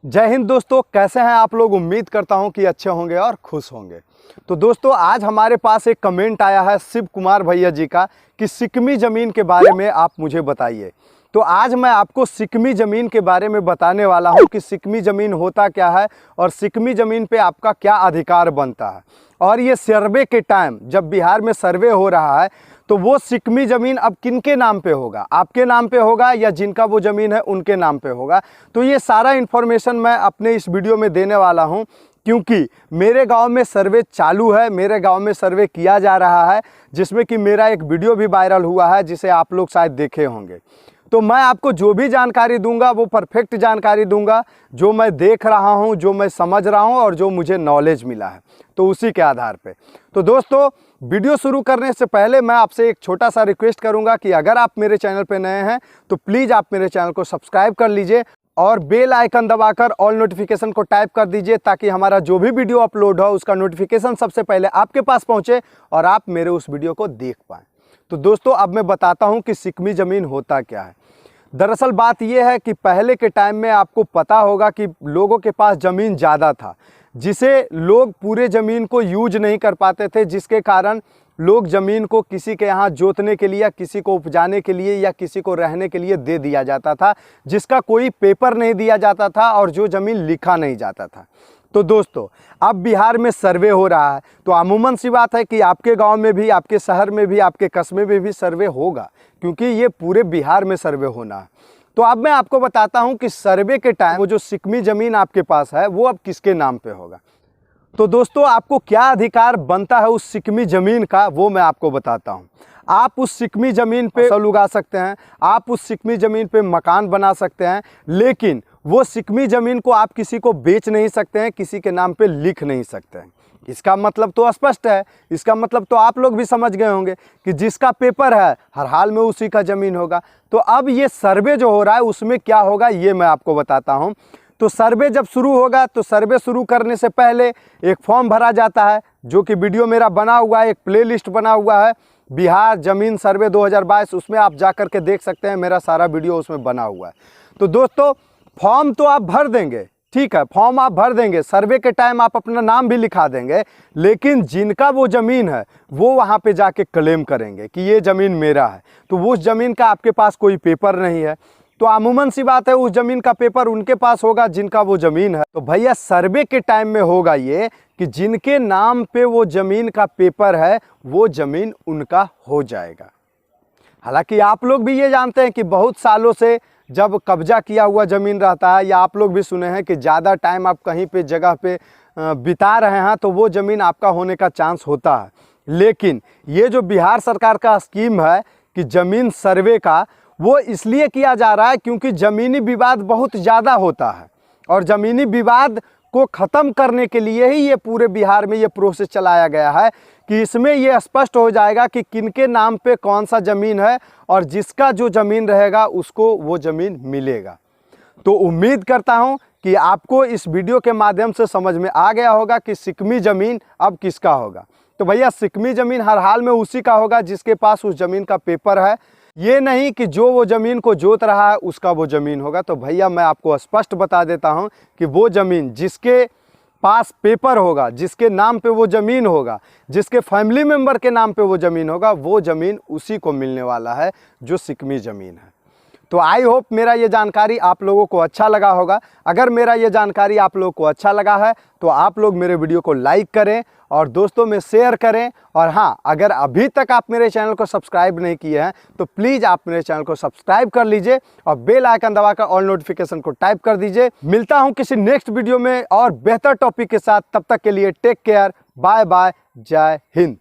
जय हिंद दोस्तों, कैसे हैं आप लोग। उम्मीद करता हूं कि अच्छे होंगे और खुश होंगे। तो दोस्तों, आज हमारे पास एक कमेंट आया है शिव कुमार भैया जी का कि सिक्किमी ज़मीन के बारे में आप मुझे बताइए। तो आज मैं आपको सिक्किमी ज़मीन के बारे में बताने वाला हूं कि सिक्किमी ज़मीन होता क्या है और सिक्किमी ज़मीन पे आपका क्या अधिकार बनता है। और ये सर्वे के टाइम जब बिहार में सर्वे हो रहा है तो वो सिक्किमी ज़मीन अब किनके नाम पे होगा, आपके नाम पे होगा या जिनका वो ज़मीन है उनके नाम पे होगा। तो ये सारा इन्फॉर्मेशन मैं अपने इस वीडियो में देने वाला हूँ, क्योंकि मेरे गांव में सर्वे चालू है, मेरे गांव में सर्वे किया जा रहा है, जिसमें कि मेरा एक वीडियो भी वायरल हुआ है जिसे आप लोग शायद देखे होंगे। तो मैं आपको जो भी जानकारी दूंगा वो परफेक्ट जानकारी दूंगा, जो मैं देख रहा हूं, जो मैं समझ रहा हूं और जो मुझे नॉलेज मिला है, तो उसी के आधार पे। तो दोस्तों, वीडियो शुरू करने से पहले मैं आपसे एक छोटा सा रिक्वेस्ट करूंगा कि अगर आप मेरे चैनल पे नए हैं तो प्लीज़ आप मेरे चैनल को सब्सक्राइब कर लीजिए और बेल आइकन दबाकर ऑल नोटिफिकेशन को टाइप कर दीजिए, ताकि हमारा जो भी वीडियो अपलोड हो उसका नोटिफिकेशन सबसे पहले आपके पास पहुँचे और आप मेरे उस वीडियो को देख पाएँ। तो दोस्तों, अब मैं बताता हूँ कि सिक्किमी ज़मीन होता क्या है। दरअसल बात यह है कि पहले के टाइम में आपको पता होगा कि लोगों के पास ज़मीन ज़्यादा था, जिसे लोग पूरे ज़मीन को यूज नहीं कर पाते थे, जिसके कारण लोग ज़मीन को किसी के यहाँ जोतने के लिए या किसी को उपजाने के लिए या किसी को रहने के लिए दे दिया जाता था, जिसका कोई पेपर नहीं दिया जाता था और जो ज़मीन लिखा नहीं जाता था। तो दोस्तों, अब बिहार में सर्वे हो रहा है, तो अमूमन सी बात है कि आपके गांव में भी, आपके शहर में भी, आपके कस्बे में भी सर्वे होगा, क्योंकि ये पूरे बिहार में सर्वे होना है। तो अब मैं आपको बताता हूं कि सर्वे के टाइम वो जो सिक्किमी ज़मीन आपके पास है वो अब किसके नाम पे होगा। तो दोस्तों, आपको क्या अधिकार बनता है उस सिक्किमी ज़मीन का, वो मैं आपको बताता हूँ। आप उस सिक्किमी ज़मीन पे फसल उगा सकते हैं, आप उस सिक्किमी ज़मीन पे मकान बना सकते हैं, लेकिन वो सिक्किमी ज़मीन को आप किसी को बेच नहीं सकते हैं, किसी के नाम पे लिख नहीं सकते हैं। इसका मतलब तो स्पष्ट है, इसका मतलब तो आप लोग भी समझ गए होंगे कि जिसका पेपर है हर हाल में उसी का ज़मीन होगा। तो अब ये सर्वे जो हो रहा है उसमें क्या होगा ये मैं आपको बताता हूँ। तो सर्वे जब शुरू होगा तो सर्वे शुरू करने से पहले एक फॉर्म भरा जाता है, जो कि वीडियो मेरा बना हुआ है, एक प्लेलिस्ट बना हुआ है बिहार ज़मीन सर्वे 2022, उसमें आप जा कर के देख सकते हैं, मेरा सारा वीडियो उसमें बना हुआ है। तो दोस्तों, फॉर्म तो आप भर देंगे, ठीक है, फॉर्म आप भर देंगे, सर्वे के टाइम आप अपना नाम भी लिखा देंगे, लेकिन जिनका वो ज़मीन है वो वहाँ पे जाके क्लेम करेंगे कि ये ज़मीन मेरा है। तो वो ज़मीन का आपके पास कोई पेपर नहीं है, तो अमूमन सी बात है उस ज़मीन का पेपर उनके पास होगा जिनका वो ज़मीन है। तो भैया, सर्वे के टाइम में होगा ये कि जिनके नाम पे वो ज़मीन का पेपर है वो ज़मीन उनका हो जाएगा। हालांकि आप लोग भी ये जानते हैं कि बहुत सालों से जब कब्जा किया हुआ ज़मीन रहता है, या आप लोग भी सुने हैं कि ज़्यादा टाइम आप कहीं पे जगह पे बिता रहे हैं तो वो ज़मीन आपका होने का चांस होता है। लेकिन ये जो बिहार सरकार का स्कीम है कि ज़मीन सर्वे का, वो इसलिए किया जा रहा है क्योंकि ज़मीनी विवाद बहुत ज़्यादा होता है, और ज़मीनी विवाद को ख़त्म करने के लिए ही ये पूरे बिहार में ये प्रोसेस चलाया गया है कि इसमें ये स्पष्ट हो जाएगा कि किनके नाम पे कौन सा ज़मीन है, और जिसका जो ज़मीन रहेगा उसको वो ज़मीन मिलेगा। तो उम्मीद करता हूँ कि आपको इस वीडियो के माध्यम से समझ में आ गया होगा कि सिक्किमी ज़मीन अब किसका होगा। तो भैया, सिक्किमी ज़मीन हर हाल में उसी का होगा जिसके पास उस ज़मीन का पेपर है, ये नहीं कि जो वो ज़मीन को जोत रहा है उसका वो ज़मीन होगा। तो भैया, मैं आपको स्पष्ट बता देता हूँ कि वो ज़मीन जिसके पास पेपर होगा, जिसके नाम पे वो ज़मीन होगा, जिसके फैमिली मेम्बर के नाम पे वो ज़मीन होगा, वो ज़मीन उसी को मिलने वाला है जो सिक्किमी ज़मीन है। तो आई होप मेरा ये जानकारी आप लोगों को अच्छा लगा होगा। अगर मेरा ये जानकारी आप लोगों को अच्छा लगा है तो आप लोग मेरे वीडियो को लाइक करें और दोस्तों में शेयर करें। और हाँ, अगर अभी तक आप मेरे चैनल को सब्सक्राइब नहीं किए हैं तो प्लीज़ आप मेरे चैनल को सब्सक्राइब कर लीजिए और बेल आइकन दबाकर ऑल नोटिफिकेशन को टाइप कर दीजिए। मिलता हूँ किसी नेक्स्ट वीडियो में और बेहतर टॉपिक के साथ। तब तक के लिए टेक केयर, बाय बाय, जय हिंद।